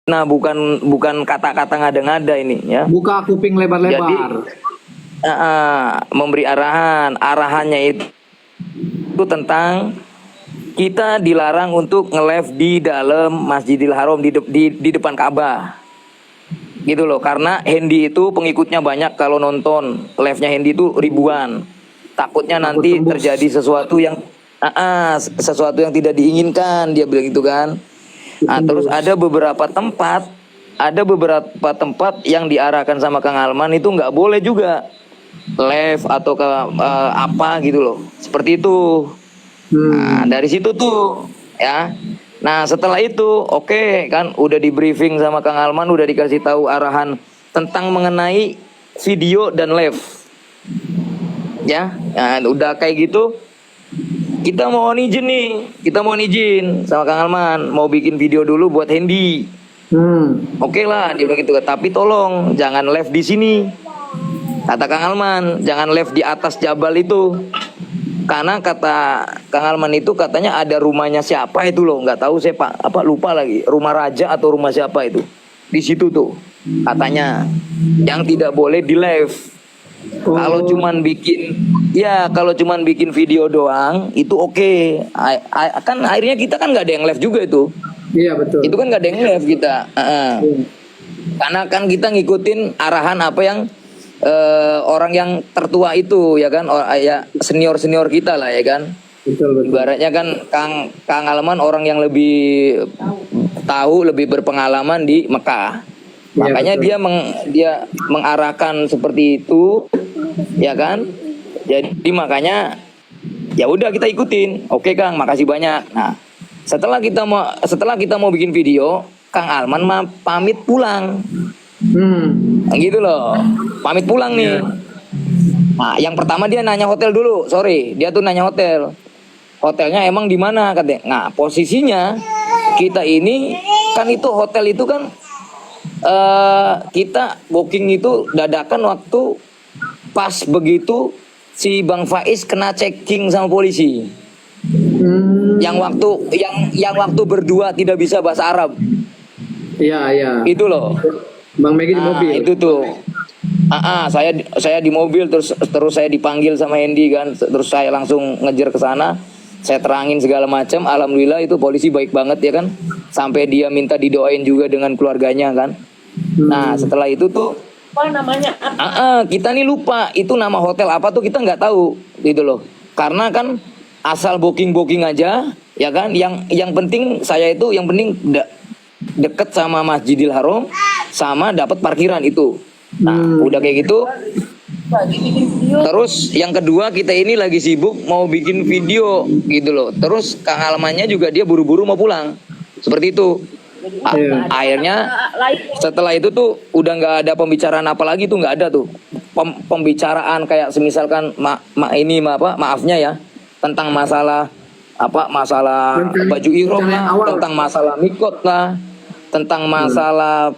Nah, bukan kata-kata ngada-ngada ini ya. Buka kuping Jadi lebar-lebar. memberi arahan. Arahannya itu tentang kita dilarang untuk nge-live di dalam Masjidil Haram di depan Ka'bah. Gitu loh, karena Hendy itu pengikutnya banyak, kalau nonton live-nya Hendy itu ribuan. Takutnya Takut nanti tembus. terjadi sesuatu yang tidak diinginkan, dia bilang gitu kan. Nah, terus Tembus. ada beberapa tempat yang diarahkan sama Kang Alman itu nggak boleh juga live atau ke apa gitu loh. Seperti itu. Nah, dari situ tuh ya. Nah, setelah itu oke kan udah di briefing sama Kang Alman, udah dikasih tahu arahan tentang mengenai video dan live. Ya. Nah, udah kayak gitu kita mau izin nih. Kita mau izin sama Kang Alman mau bikin video dulu buat Hendy. Oke lah, dia bilang gitu. Tapi tolong jangan live di sini. Kata Kang Alman, jangan live di atas Jabal itu. Karena kata Kang Alman itu katanya ada rumahnya siapa itu loh, nggak tahu saya Pak, apa lupa lagi, rumah raja atau rumah siapa itu. Di situ tuh katanya yang tidak boleh di live. Kalau cuman bikin kalau cuman bikin video doang itu oke. Kan akhirnya kita kan nggak ada yang live juga itu. Iya betul. Itu kan nggak ada yang live kita. Karena kan kita ngikutin arahan apa yang orang yang tertua itu ya kan, ya senior kita lah ya kan. Betul. Ibaratnya kan Kang Alman orang yang lebih tahu, lebih berpengalaman di Mekah. Iya, Makanya betul. dia mengarahkan seperti itu ya kan. Jadi makanya ya udah kita ikutin. Oke Kang, makasih banyak. Nah, setelah kita mau bikin video, Kang Alman pamit pulang. Nah, gitu loh. Pamit pulang nih. Iya. Nah, yang pertama dia nanya hotel dulu. Sorry, dia tuh nanya hotel. Hotelnya emang di mana katanya. Nah, posisinya kita ini kan itu hotel itu kan kita booking itu dadakan waktu pas begitu si Bang Faiz kena checking sama polisi. Yang waktu berdua tidak bisa bahasa Arab. Iya. Itu loh. Bang Megi di mobil. Itu tuh. Saya di mobil terus saya dipanggil sama Hendy kan, terus saya langsung ngejar ke sana. Saya terangin segala macam. Alhamdulillah itu polisi baik banget ya kan. Sampai dia minta didoain juga dengan keluarganya kan. Nah, setelah itu tuh namanya kita nih lupa itu nama hotel apa tuh kita nggak tahu gitu loh. Karena kan asal booking aja ya kan. Yang penting saya itu deket sama Masjidil Haram sama dapat parkiran itu. Nah, udah kayak gitu. Terus yang kedua kita ini lagi sibuk mau bikin video gitu loh. Terus Kang Almannya juga dia buru-buru mau pulang. Seperti itu. Akhirnya setelah itu tuh udah nggak ada pembicaraan apa lagi tuh, nggak ada tuh pembicaraan kayak semisalkan maafnya ya tentang masalah baju ihram lah, tentang masalah mikot lah, tentang masalah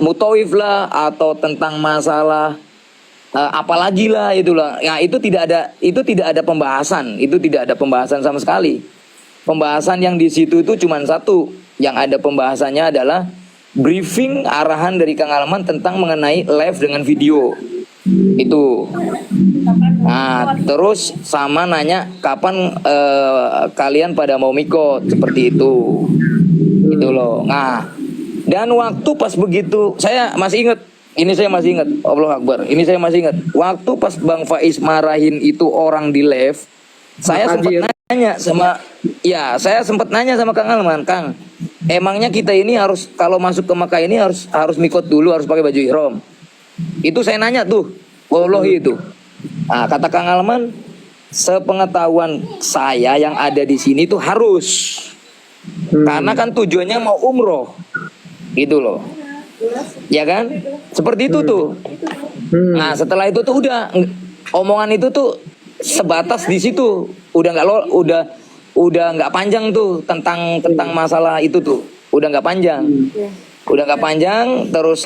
mutawif lah, atau tentang masalah apalagi lah itulah. Ya itu tidak ada pembahasan sama sekali. Pembahasan yang di situ itu cuma satu, yang ada pembahasannya adalah briefing arahan dari Kang Alman tentang mengenai live dengan video itu. Nah, terus sama nanya kapan kalian pada mau mikot, seperti itu. Itu loh. Nah, dan waktu pas begitu saya masih ingat. Allah Akbar. Ini saya masih ingat. Waktu pas Bang Faiz marahin itu orang di live, saya sempat nanya sama Kang Alman, Kang, emangnya kita ini harus kalau masuk ke Makkah ini harus mikot dulu, harus pakai baju ihram? Itu saya nanya tuh, wallahi itu. Nah, kata Kang Alman, sepengetahuan saya yang ada di sini tuh harus. Karena kan tujuannya mau umroh. Gitu loh. Ya kan? Seperti itu tuh. Nah, setelah itu tuh udah omongan itu tuh sebatas di situ. Udah nggak panjang tuh tentang masalah itu tuh. Udah nggak panjang. Terus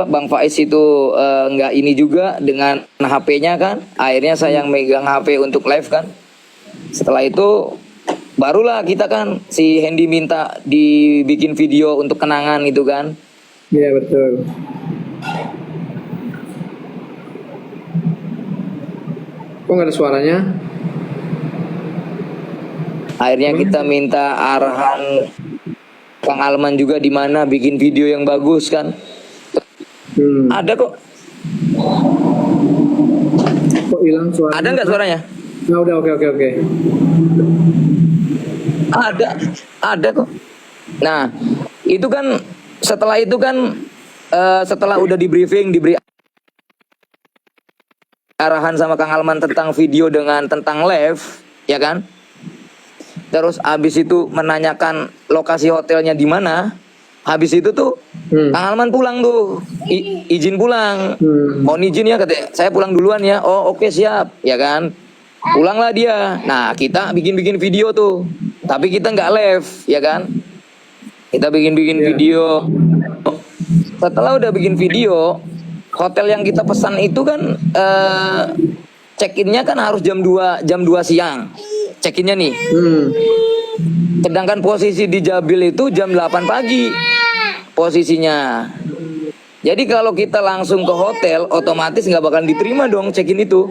Bang Faiz itu nggak ini juga dengan HP-nya kan. Akhirnya saya yang megang HP untuk live kan. Setelah itu barulah kita kan si Hendy minta dibikin video untuk kenangan itu kan. Iya betul. Kok nggak ada suaranya? Akhirnya kita minta arahan Kang Alman juga di mana bikin video yang bagus kan. Ada kok. Kok hilang suaranya? Ada nggak suaranya? Nah, udah oke. Ada kok. Nah, itu kan setelah itu kan setelah udah di briefing, diberi arahan sama Kang Alman tentang video tentang live, ya kan? Terus habis itu menanyakan lokasi hotelnya di mana. Habis itu tuh Kang Alman pulang tuh, izin pulang. Mohon izin ya katanya, saya pulang duluan ya. Oh oke siap, ya kan? Pulanglah dia. Nah kita bikin video tuh, tapi kita nggak live, ya kan? Kita bikin video. Setelah udah bikin video, hotel yang kita pesan itu kan check-innya kan harus jam 2 siang. Check-innya nih. Sedangkan posisi di Jabil itu jam 8 pagi posisinya. Jadi kalau kita langsung ke hotel, otomatis nggak bakal diterima dong check-in itu.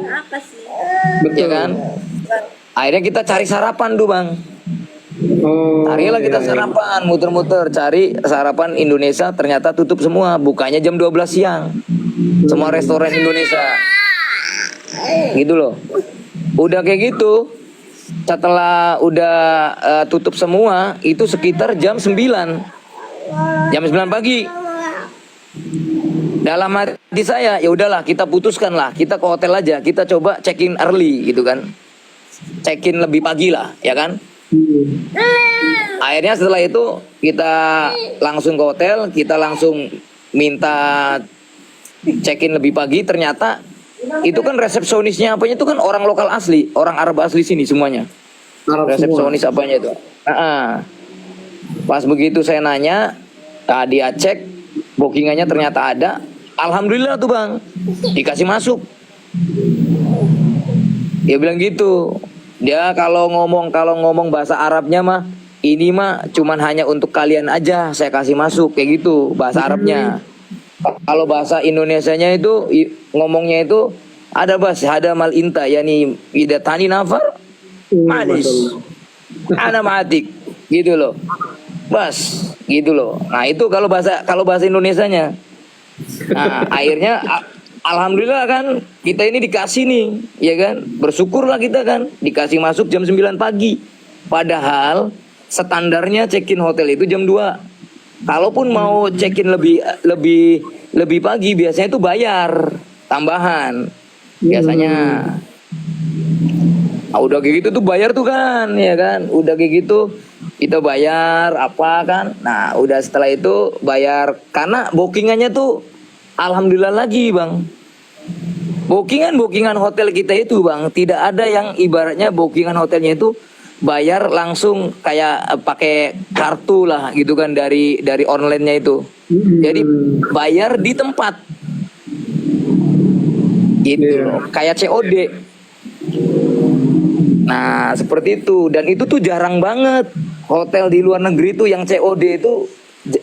Betul. Ya kan? Akhirnya kita cari sarapan tuh bang. Carilah kita sarapan, muter-muter cari sarapan Indonesia, ternyata tutup semua, bukanya jam 12 siang. Semua restoran Indonesia. Gitu loh. Udah kayak gitu, setelah udah tutup semua, itu sekitar jam 9. Jam 9 pagi. Dalam hati saya, ya udahlah kita putuskan lah, kita ke hotel aja, kita coba check-in early gitu kan. Check-in lebih pagi lah, ya kan? Akhirnya setelah itu kita langsung ke hotel, kita langsung minta check-in lebih pagi. Ternyata itu kan resepsionisnya apanya itu kan orang lokal asli, orang Arab asli sini semuanya. Resepsionis apanya itu. Pas begitu saya nanya, dia cek bookingannya ternyata ada. Alhamdulillah tuh bang, dikasih masuk. Dia bilang gitu. Dia kalau ngomong bahasa Arabnya mah, ini mah cuman hanya untuk kalian aja saya kasih masuk, kayak gitu bahasa Arabnya. Kalau bahasa Indonesianya itu ngomongnya itu ada mal inta, yani ida tani nafar manis ana matik, gitu loh. Bas, gitu loh. Nah, itu kalau bahasa Indonesianya. Nah, akhirnya alhamdulillah kan kita ini dikasih nih, ya kan? Bersyukurlah kita kan dikasih masuk jam 9 pagi. Padahal standarnya check-in hotel itu jam 2. Kalaupun mau check-in lebih pagi biasanya itu bayar tambahan. Biasanya. Nah, udah kayak gitu tuh bayar tuh kan, ya kan? Udah kayak gitu kita bayar apa kan. Nah udah setelah itu bayar, karena bookingannya tuh alhamdulillah lagi bang, bookingan hotel kita itu bang, tidak ada yang ibaratnya bookingan hotelnya itu bayar langsung kayak pakai kartu lah gitu kan, dari online-nya itu. Jadi bayar di tempat gitu loh, kayak COD. Nah seperti itu, dan itu tuh jarang banget. Hotel di luar negeri tuh yang COD itu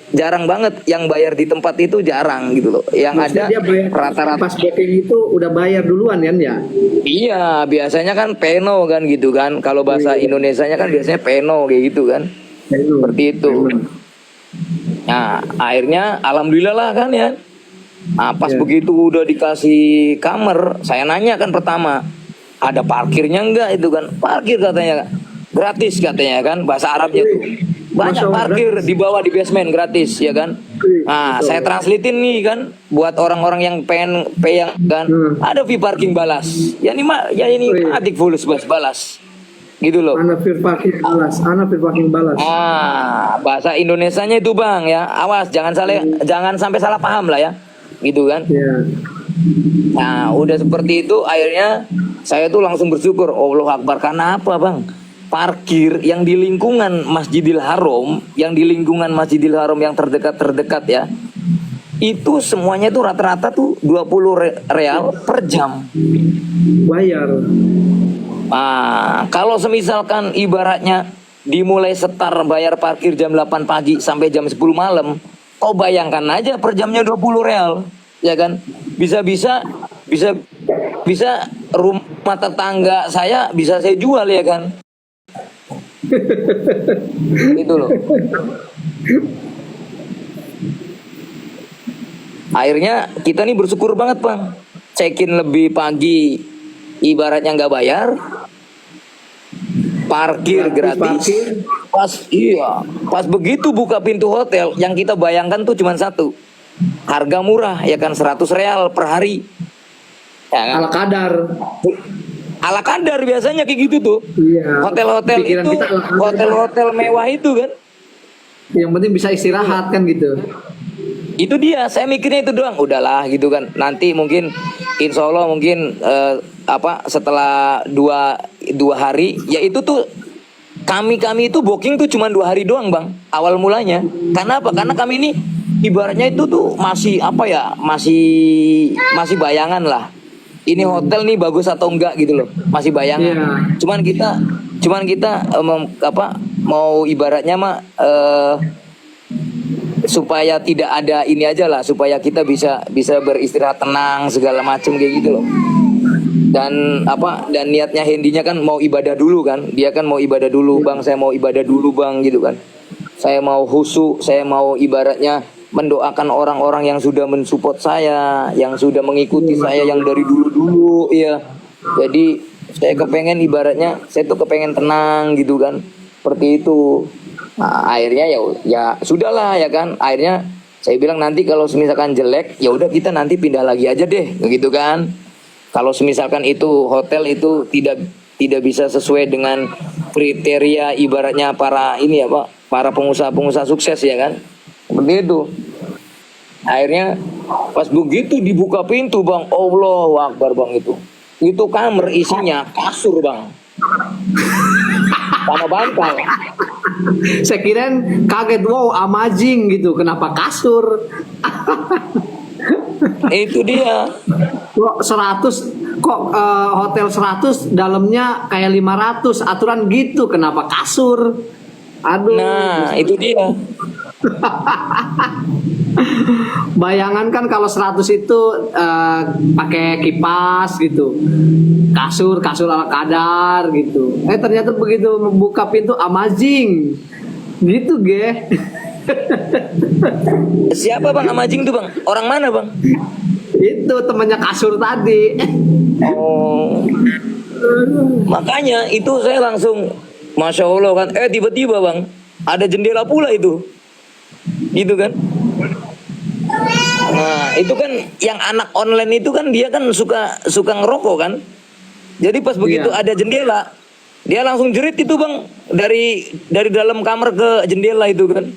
jarang banget, yang bayar di tempat itu jarang gitu loh. Yang maksudnya ada rata-rata pas booking itu udah bayar duluan kan ya? Iya, biasanya kan peno kan gitu kan. Kalau bahasa Indonesianya kan biasanya peno kayak gitu kan. Seperti itu. Nah, akhirnya alhamdulillah lah kan ya. Nah, pas begitu udah dikasih kamar, saya nanya kan pertama, ada parkirnya enggak itu kan? Parkir katanya gratis katanya kan, bahasa Arabnya tuh. Banyak parkir di bawah di basement gratis ya kan. Nah, saya translatein nih kan buat orang-orang yang pengen yang kan. Ada fee parking balas. Ya ini adik fulus balas. Gitu loh. Ana fee parking balas. Bahasa Indonesianya itu bang ya. Awas jangan sampai salah paham lah ya. Gitu kan. Nah, udah seperti itu akhirnya saya tuh langsung bersyukur, Allahu Akbar. Karena apa bang? Parkir yang di lingkungan Masjidil Haram, yang terdekat ya, itu semuanya tuh rata-rata tuh 20 real per jam bayar. Kalau semisalkan ibaratnya dimulai setar bayar parkir jam 8 pagi sampai jam 10 malam, kau bayangkan aja per jamnya 20 real, ya kan? Bisa-bisa bisa bisa rumah tetangga saya bisa saya jual, ya kan? Itu loh. Akhirnya kita nih bersyukur banget, Bang. Check-in lebih pagi, ibaratnya nggak bayar, parkir gratis. Parkir. Pas begitu buka pintu hotel, yang kita bayangkan tuh cuma satu, harga murah, ya kan, 100 real per hari. Ya kan? Ala kadar. Ala kadar biasanya kayak gitu tuh. Iya. Hotel-hotel Pikiran itu, kita ala kadar. hotel-hotel mewah itu kan. Yang penting bisa istirahat kan gitu. Itu dia, saya mikirnya itu doang, udahlah gitu kan. Nanti mungkin insya Allah mungkin setelah dua hari, ya itu tuh kami itu booking tuh cuma 2 hari doang, Bang, awal mulanya. Karena apa? Karena kami ini ibaratnya itu tuh masih masih bayangan lah. Ini hotel nih bagus atau enggak gitu loh, masih bayangan. Iya. Cuman kita mau ibaratnya supaya tidak ada ini aja lah, supaya kita bisa beristirahat tenang segala macem kayak gitu loh. Dan niatnya Hendinya kan mau ibadah dulu kan, dia kan mau ibadah dulu, Bang, saya mau ibadah dulu, Bang, gitu kan. Saya mau khusyuk, saya mau ibaratnya mendoakan orang-orang yang sudah mensupport saya, yang sudah mengikuti saya yang dari dulu ya. Jadi saya kepengen ibaratnya saya tuh kepengen tenang gitu kan, seperti itu. Nah, akhirnya ya sudahlah ya kan. Akhirnya saya bilang nanti kalau misalkan jelek, ya udah kita nanti pindah lagi aja deh, begitu kan. Kalau misalkan itu hotel itu tidak bisa sesuai dengan kriteria ibaratnya para pengusaha sukses, ya kan. Seperti itu. Akhirnya pas begitu dibuka pintu, Bang, Allahu Akbar, Bang, itu kamar isinya kasur, Bang, sama bantal. Saya kirain kaget, wow, amazing gitu. Kenapa kasur? Itu dia. Kok 100, hotel 100 dalamnya kayak 500, aturan gitu, kenapa kasur? Aduh. Nah, itu dia. Bayangan kan kalau 100 itu pakai kipas gitu. Kasur ala kadar gitu. Ternyata begitu membuka pintu amazing. Gitu, ge. Siapa, Bang, amazing tuh, Bang? Orang mana, Bang? Itu temannya kasur tadi. Oh. Makanya itu saya langsung Masya Allah kan. Tiba-tiba, Bang, ada jendela pula itu. Gitu kan. Nah, itu kan yang anak online itu kan dia kan suka ngerokok kan. Jadi pas begitu ada jendela, dia langsung jerit itu, Bang, dari dalam kamar ke jendela itu kan.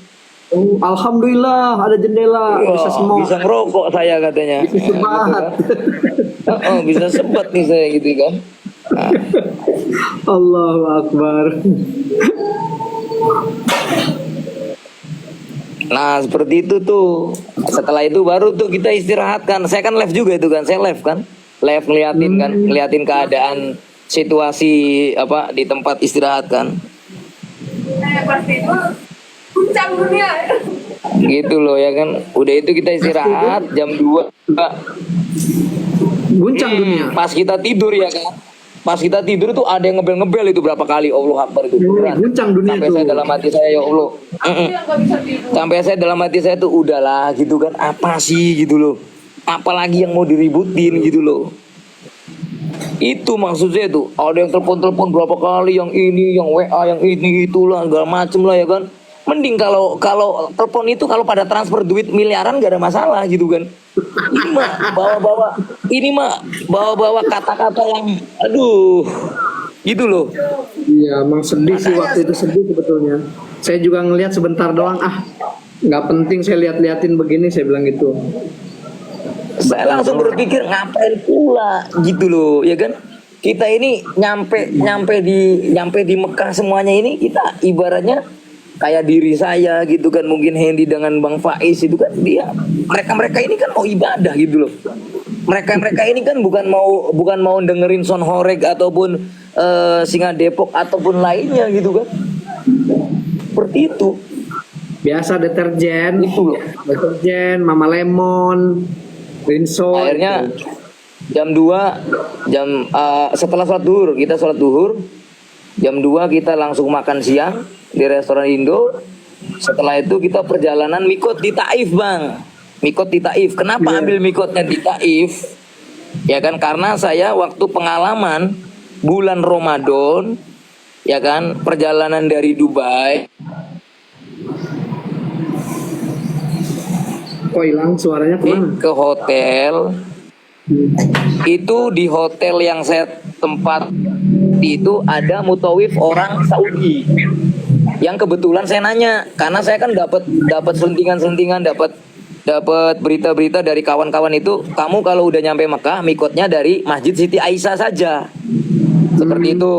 Oh, alhamdulillah ada jendela, bisa semua. Bisa ngerokok saya katanya. Bisa sebat. Bisa sebat nih saya gitu kan. Nah. Allahu Akbar. Nah, seperti itu tuh. Setelah itu baru tuh kita istirahatkan. Saya kan live juga itu kan. Saya live kan. Live ngeliatin keadaan situasi di tempat istirahat kan. Pasti itu puncak dunia. Gitu loh ya kan. Udah itu kita istirahat jam 2. Guncang dunia. Pas kita tidur ya kan. Pas kita tidur tuh ada yang ngebel-ngebel itu berapa kali, Allah Akbar itu beneran. Guncang dunia Sampai tuh. saya dalam hati saya, ya Allah. Sampai saya dalam hati saya tuh udahlah gitu kan. Apa sih gitu loh. Apalagi yang mau diributin gitu loh. Itu maksudnya tuh. Ada yang telepon berapa kali, yang ini, yang WA, yang ini itulah segala macem lah ya kan. Mending kalau telepon itu kalau pada transfer duit miliaran gak ada masalah gitu kan. Ini mah bawa kata-kata yang aduh gitu loh. Iya, emang sedih sih waktu itu, sedih sebetulnya. Saya juga ngelihat sebentar doang, nggak penting saya lihat-liatin begini, saya bilang gitu. Saya langsung berpikir ngapain pula gitu loh, ya kan? Kita ini nyampe di Mekah semuanya ini, kita ibaratnya kayak diri saya gitu kan, mungkin Hendy dengan Bang Faiz itu kan mereka ini kan mau ibadah gitu loh. Mereka ini kan bukan mau dengerin Son Horeg ataupun Singa Depok ataupun lainnya gitu kan. Seperti itu. Biasa deterjen, Itu loh. deterjen, Mama Lemon, Rinso. Akhirnya jam 2 setelah sholat duhur, kita sholat duhur. Jam 2 kita langsung makan siang di restoran Indo. Setelah itu kita perjalanan mikot di Taif, Bang. Mikot di Taif. Kenapa Iya. ambil mikotnya di Taif? Ya kan, karena saya waktu pengalaman bulan Ramadan, ya kan, perjalanan dari Dubai. Kok hilang suaranya kemana? Ke hotel. Itu di hotel yang saya tempat itu ada mutawif orang Saudi. Yang kebetulan saya nanya, karena saya kan dapat selentingan dapat berita-berita dari kawan-kawan itu, kamu kalau udah nyampe Mekah mikotnya dari Masjid Siti Aisyah saja. Seperti itu.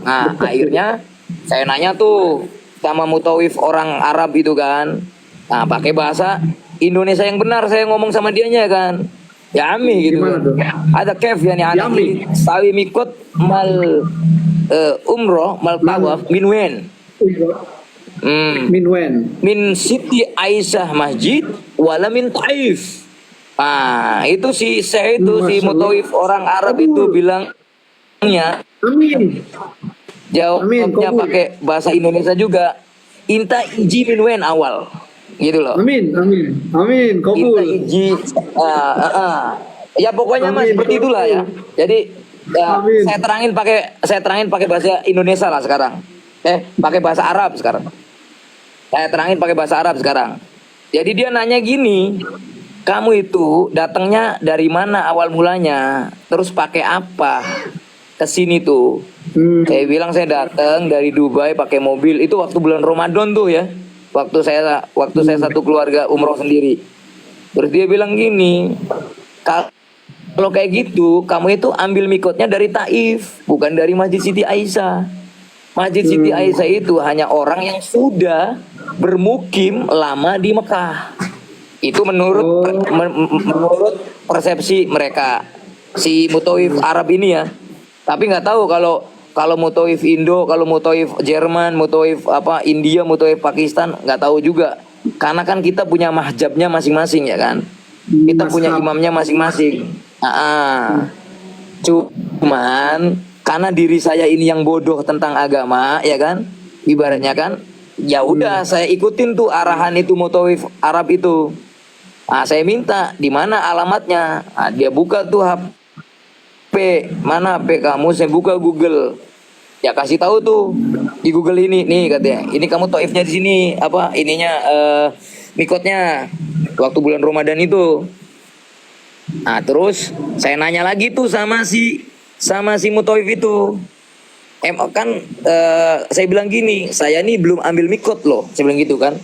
Nah, akhirnya saya nanya tuh sama mutawif orang Arab itu kan. Nah, pakai bahasa Indonesia yang benar saya ngomong sama dianya kan. Ya ami gitu. Gimana tuh? Ada kef ya nih anak Yami. ini sawi mikot mal umroh mal tawaf min wen. Minwen. Min Siti Aisyah Masjid wala min Taif. Ah, itu saya itu si Masya Allah. mutawif orang Arab itu bilangnya Amin. jawabnya kabul. pakai bahasa Indonesia juga. Inta iji min wen awal. Gitu loh. Amin. Amin. Kita Kabul. iji ya pokoknya mas Amin, seperti itulah ya. Jadi ya, Amin. saya terangin pakai bahasa Indonesia lah sekarang. Pakai bahasa Arab sekarang. Saya terangin pakai bahasa Arab sekarang. Jadi dia nanya gini, kamu itu datangnya dari mana awal mulanya? Terus pakai apa ke sini tuh? Saya bilang saya datang dari Dubai pakai mobil. Itu waktu bulan Ramadan tuh ya. Waktu saya satu keluarga umroh sendiri. Terus dia bilang gini, kalau kayak gitu, kamu itu ambil mikotnya dari Taif, bukan dari Masjid Siti Aisyah. Masjid Siti Aisyah itu hanya orang yang sudah bermukim lama di Mekah. Itu menurut menurut persepsi mereka, si mutawif Arab ini ya. Tapi nggak tahu kalau mutawif Indo, kalau mutawif Jerman, mutawif India, mutawif Pakistan, nggak tahu juga. Karena kan kita punya mahjabnya masing-masing ya kan. Kita punya imamnya masing-masing. Cuman karena diri saya ini yang bodoh tentang agama ya kan, ibaratnya kan, ya udah saya ikutin tuh arahan itu mutawif Arab itu. Saya minta di mana alamatnya. Dia buka tuh HP, mana HP kamu? Saya buka Google. Ya kasih tahu tuh di Google ini nih katanya. Ini kamu taifnya di sini mikotnya waktu bulan Ramadan itu. Terus saya nanya lagi tuh sama si mutawif itu. Saya bilang gini, saya nih belum ambil mikot loh. Saya bilang gitu kan.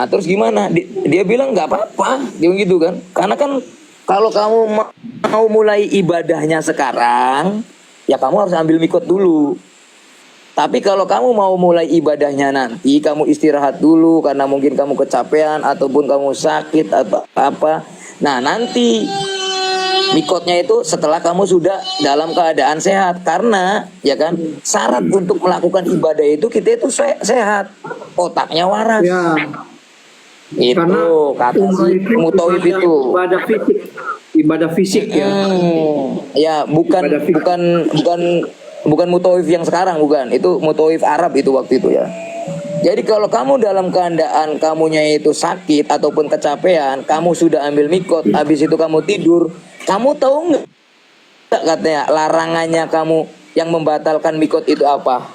Terus gimana? Dia bilang nggak apa-apa. Dia bilang gitu kan. Karena kan kalau kamu mau mulai ibadahnya sekarang, ya kamu harus ambil mikot dulu. Tapi kalau kamu mau mulai ibadahnya nanti, kamu istirahat dulu karena mungkin kamu kecapean ataupun kamu sakit atau apa. Nah nanti mikotnya itu setelah kamu sudah dalam keadaan sehat. Karena ya kan syarat untuk melakukan ibadah itu kita itu sehat, otaknya waras. Ya. Itu kata si mutawif itu. Ibadah fisik ya. Ya bukan mutawif yang sekarang, bukan. Itu mutawif Arab itu waktu itu ya. Jadi kalau kamu dalam keadaan kamunya itu sakit ataupun kecapean, kamu sudah ambil mikot, habis itu kamu tidur, kamu tahu nggak katanya larangannya kamu yang membatalkan mikot itu apa?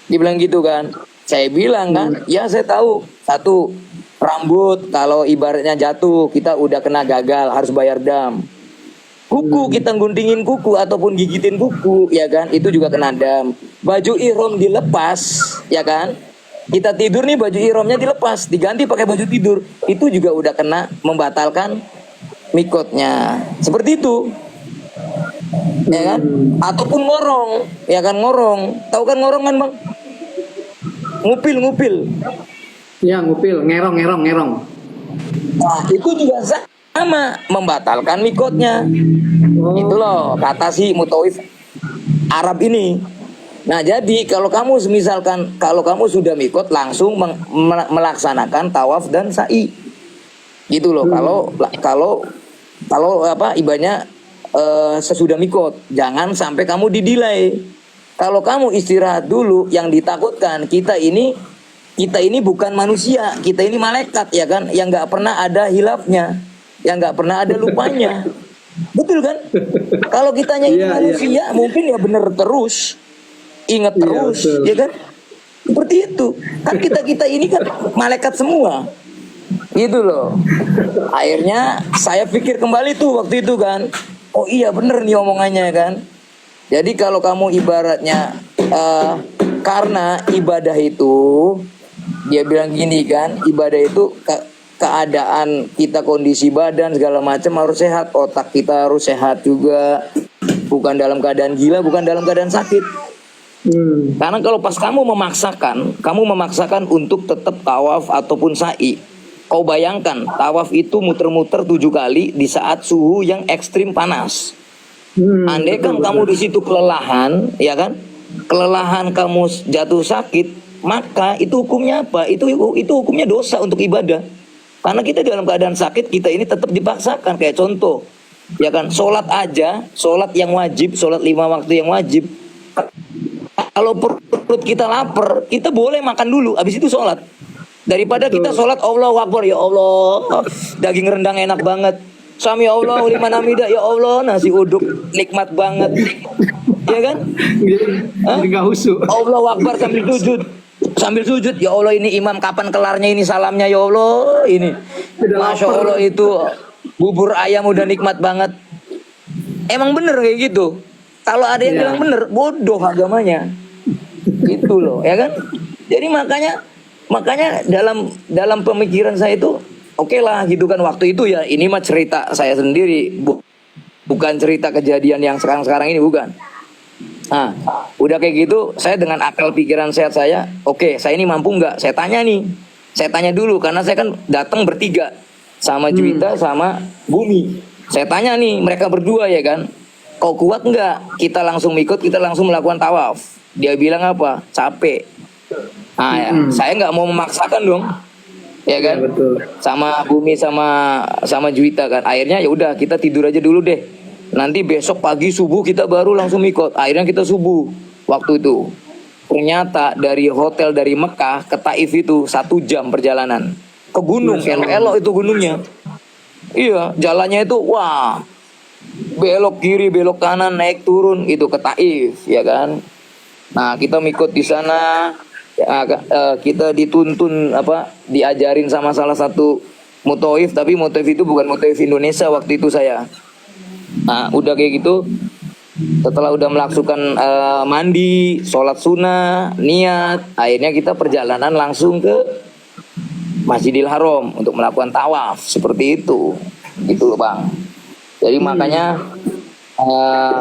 Dibilang gitu kan. Saya bilang kan, ya saya tahu. Satu, rambut kalau ibaratnya jatuh kita udah kena gagal, harus bayar dam. Kuku kita guntingin kuku ataupun gigitin kuku ya kan, itu juga kena dam. Baju ihram dilepas ya kan, kita tidur nih baju ihramnya dilepas diganti pakai baju tidur, itu juga udah kena membatalkan mikotnya. Seperti itu ya kan. Ataupun ngorong ya kan, tahu kan ngorong kan bang, ngupil ya ngupil, ngerong. Nah itu juga sama membatalkan mikotnya. Itu loh kata si mutawif Arab ini. Nah, jadi kalau kamu misalkan kalau kamu sudah mikot langsung melaksanakan tawaf dan sa'i. Gitu loh. Kalau kalau kalau apa ibadahnya sesudah mikot, jangan sampai kamu didelay. Kalau kamu istirahat dulu, yang ditakutkan kita ini bukan manusia, kita ini malaikat ya kan, yang nggak pernah ada hilafnya, yang nggak pernah ada lupanya. Betul kan? Kalau kitanya ini Iya, manusia, mungkin ya bener terus, ingat Iya, terus, betul. ya kan? Seperti itu. Kan kita ini kan malaikat semua. Gitu loh. Akhirnya saya pikir kembali tuh waktu itu kan. Oh iya bener nih omongannya kan. Jadi kalau kamu ibaratnya karena ibadah itu dia bilang gini kan, ibadah itu keadaan kita, kondisi badan segala macam harus sehat, otak kita harus sehat juga. Bukan dalam keadaan gila, bukan dalam keadaan sakit. Karena kalau pas kamu memaksakan untuk tetap tawaf ataupun sa'i. Kau bayangkan tawaf itu muter-muter 7 kali di saat suhu yang ekstrim panas. Andai kan kamu di situ kelelahan, ya kan? Kelelahan kamu jatuh sakit, maka itu hukumnya apa? Itu hukumnya dosa untuk ibadah. Karena kita dalam keadaan sakit, kita ini tetap dipaksakan. Kayak contoh, ya kan? Sholat aja, sholat yang wajib, sholat 5 waktu yang wajib. Kalau perut kita lapar, kita boleh makan dulu, habis itu sholat. Daripada kita sholat Allahu Akbar, ya Allah, daging rendang enak banget. Sami Allah liman hamidah, ya Allah, nasi uduk nikmat banget. Ya kan? Jadi nggak husu. Allahu Akbar sambil sujud. Sambil sujud, ya Allah ini imam kapan kelarnya ini salamnya, ya Allah ini. Masya Allah itu bubur ayam udah nikmat banget. Emang bener kayak gitu. Kalau ada yang bilang bener, bodoh agamanya. Gitu loh, ya kan? Jadi makanya dalam pemikiran saya itu oke lah gitu kan waktu itu ya, ini mah cerita saya sendiri, bukan cerita kejadian yang sekarang ini, bukan. Nah, udah kayak gitu, saya dengan akal pikiran sehat saya, oke, saya ini mampu nggak? Saya tanya dulu karena saya kan datang bertiga sama Juwita sama Bumi. Saya tanya nih mereka berdua ya kan, kau kuat nggak? Kita langsung ikut, kita langsung melakukan tawaf. Dia bilang apa? Capek. Nah, ya, saya nggak mau memaksakan dong, ya kan? Ya, betul. Sama Bumi sama Juwita kan. Akhirnya ya udah kita tidur aja dulu deh. Nanti besok pagi subuh kita baru langsung mikot. Akhirnya kita subuh waktu itu. Ternyata dari hotel dari Mekah ke Taif itu 1 jam perjalanan ke gunung, elok-elok itu gunungnya. Iya, jalannya itu wah, belok kiri, belok kanan, naik turun itu ke Taif, ya kan? Nah, kita mikot di sana. Ya, kita dituntun diajarin sama salah satu mutawif, tapi mutawif itu bukan mutawif Indonesia waktu itu saya. Nah udah kayak gitu, setelah udah melakukan mandi, sholat sunnah, niat, akhirnya kita perjalanan langsung ke Masjidil Haram untuk melakukan tawaf seperti itu, gitu loh Bang. Jadi makanya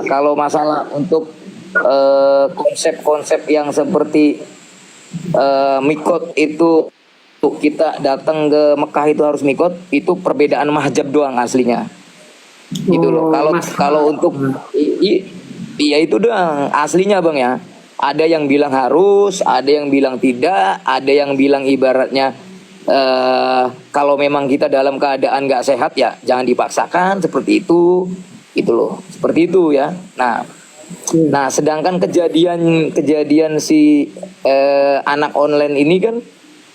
kalau masalah untuk konsep-konsep yang seperti mikot itu kita datang ke Mekah itu harus mikot, itu perbedaan mahjab doang aslinya. Gitu loh. Kalau untuk iya itu doang aslinya Bang ya. Ada yang bilang harus, ada yang bilang tidak, ada yang bilang ibaratnya kalau memang kita dalam keadaan nggak sehat ya jangan dipaksakan seperti itu, gitu loh. Seperti itu ya. Nah, sedangkan kejadian si anak online ini kan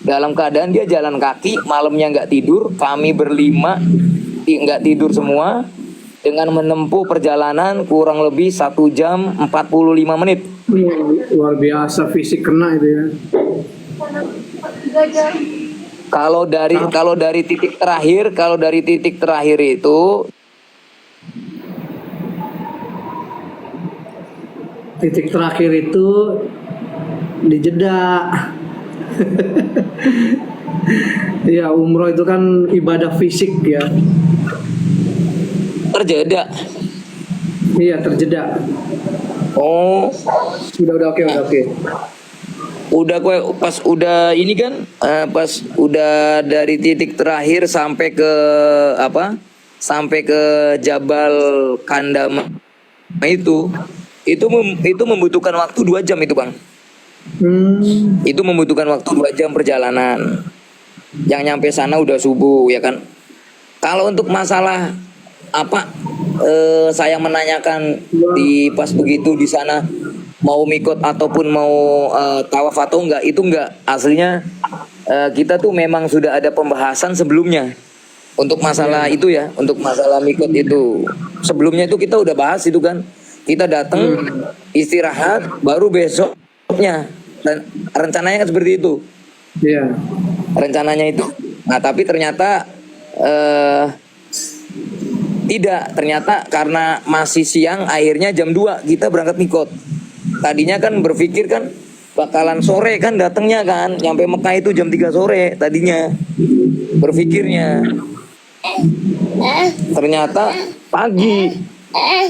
dalam keadaan dia jalan kaki, malamnya nggak tidur, kami berlima nggak tidur semua, dengan menempuh perjalanan kurang lebih 1 jam 45 menit. Luar biasa fisik kena itu ya. Kalau dari titik terakhir itu di Jeddah. Ya, umroh itu kan ibadah fisik ya. terjeda. Iya, terjeda. Oh, Udah oke. udah pas udah ini kan pas udah dari titik terakhir sampai ke Jabal Kandama itu itu membutuhkan waktu 2 jam itu bang. Itu membutuhkan waktu 2 jam perjalanan. Yang nyampe sana udah subuh ya kan. Kalau untuk masalah apa saya menanyakan di pas begitu di sana mau mikot ataupun mau tawaf atau enggak, itu enggak. Aslinya kita tuh memang sudah ada pembahasan sebelumnya untuk masalah itu ya, untuk masalah mikot itu. Sebelumnya itu kita udah bahas itu kan. Kita datang istirahat baru besoknya. Dan rencananya kan seperti itu. Iya. Rencananya itu. Nah, tapi ternyata tidak, ternyata karena masih siang akhirnya jam 2 kita berangkat mikot. Tadinya kan berpikir kan bakalan sore kan datangnya kan, nyampe Mekah itu jam 3 sore tadinya berpikirnya. Ternyata pagi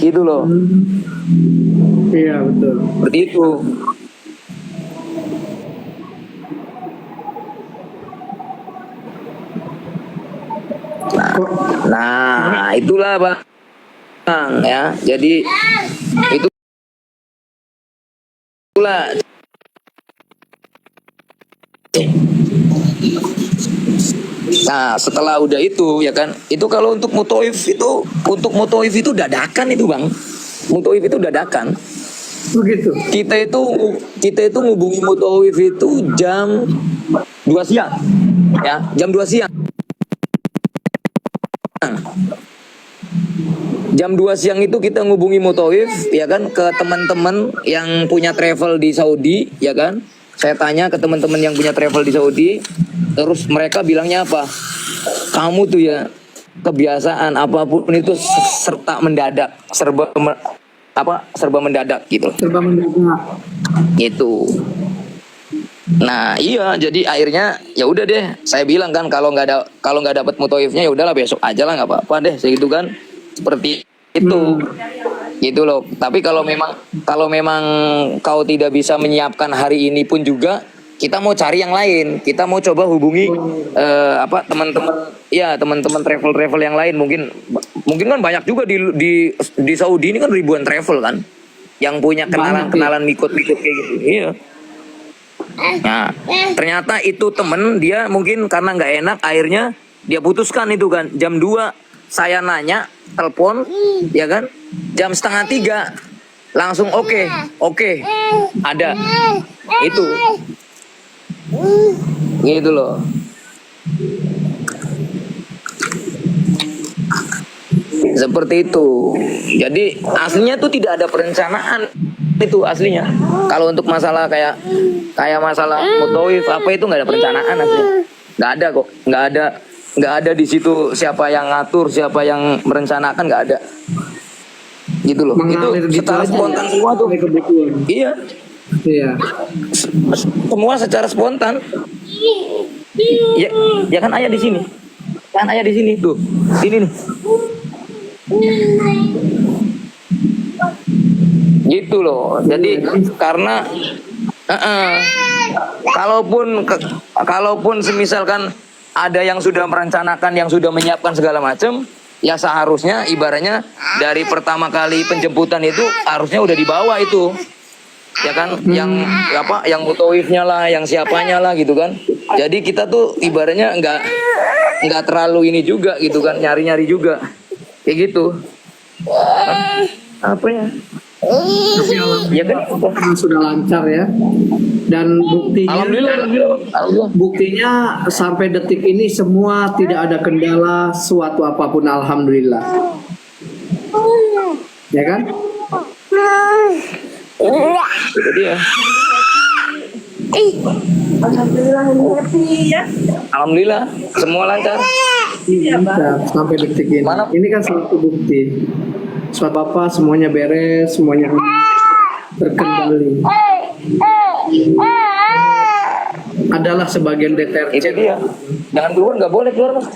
gitu loh. Iya betul. Seperti itu. Nah, itulah bang ya. Jadi itulah. Nah, setelah udah itu ya kan, itu kalau untuk mutoif itu dadakan itu bang. Mutoif itu dadakan. Begitu. Kita itu ngubungi mutoif itu jam 2 siang, ya jam 2 siang. Jam 2 siang itu kita ngubungi mutoif ya kan ke teman-teman yang punya travel di Saudi ya kan. Saya tanya ke teman-teman yang punya travel di Saudi, terus mereka bilangnya apa? Kamu tuh ya kebiasaan apapun itu serta mendadak, serba mendadak gitu. Serba mendadak. Gitu. Nah iya, jadi akhirnya ya udah deh, saya bilang kan kalau nggak dapat mutoifnya ya udahlah besok aja lah, nggak apa-apa deh, segitu kan, seperti itu. Gitu loh. Tapi kalau memang kau tidak bisa menyiapkan hari ini pun juga, kita mau cari yang lain. Kita mau coba hubungi teman-teman travel yang lain. Mungkin kan banyak juga di Saudi ini kan ribuan travel kan, yang punya kenalan mikot kayak gitu. Iya. Nah, ternyata itu temen dia mungkin karena nggak enak, akhirnya dia putuskan itu kan jam 2 saya nanya, telepon, ya kan, jam 2:30 langsung oke, ada itu, gitu loh. Seperti itu. Jadi aslinya tuh tidak ada perencanaan itu aslinya. Kalau untuk masalah kayak masalah mutoif apa itu nggak ada perencanaan aslinya. Nggak ada kok. Nggak ada di situ siapa yang ngatur, siapa yang merencanakan, nggak ada. Gitu loh. Mengalir itu secara spontan semua tuh. Iya. Iya. Semua secara spontan. Ya kan ayah di sini. Kan ayah di sini tuh. Sini nih. Gitu loh. Jadi karena kalaupun semisalkan ada yang sudah merencanakan, yang sudah menyiapkan segala macam, ya seharusnya ibaratnya dari pertama kali penjemputan itu harusnya udah dibawa itu. Ya kan, yang mutoifnya lah, yang siapanya lah gitu kan. Jadi kita tuh ibaratnya nggak terlalu ini juga gitu kan, nyari-nyari juga. Kayak gitu. Apa ya? Ya kan sudah lancar ya. Dan Alhamdulillah. Buktinya sampai detik ini semua tidak ada kendala suatu apapun, alhamdulillah. Ya kan? Itu dia. Alhamdulillah happy ya. Alhamdulillah semua lancar. Lancar sampai detik ini. Mana? Ini kan suatu bukti. Suatu apa semuanya beres, semuanya terkendali. Adalah sebagian Itu deterjen. dia. Jangan keluar, nggak boleh keluar mas.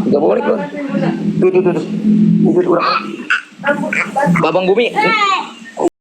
Nggak boleh keluar. Tuh. Babang Bumi.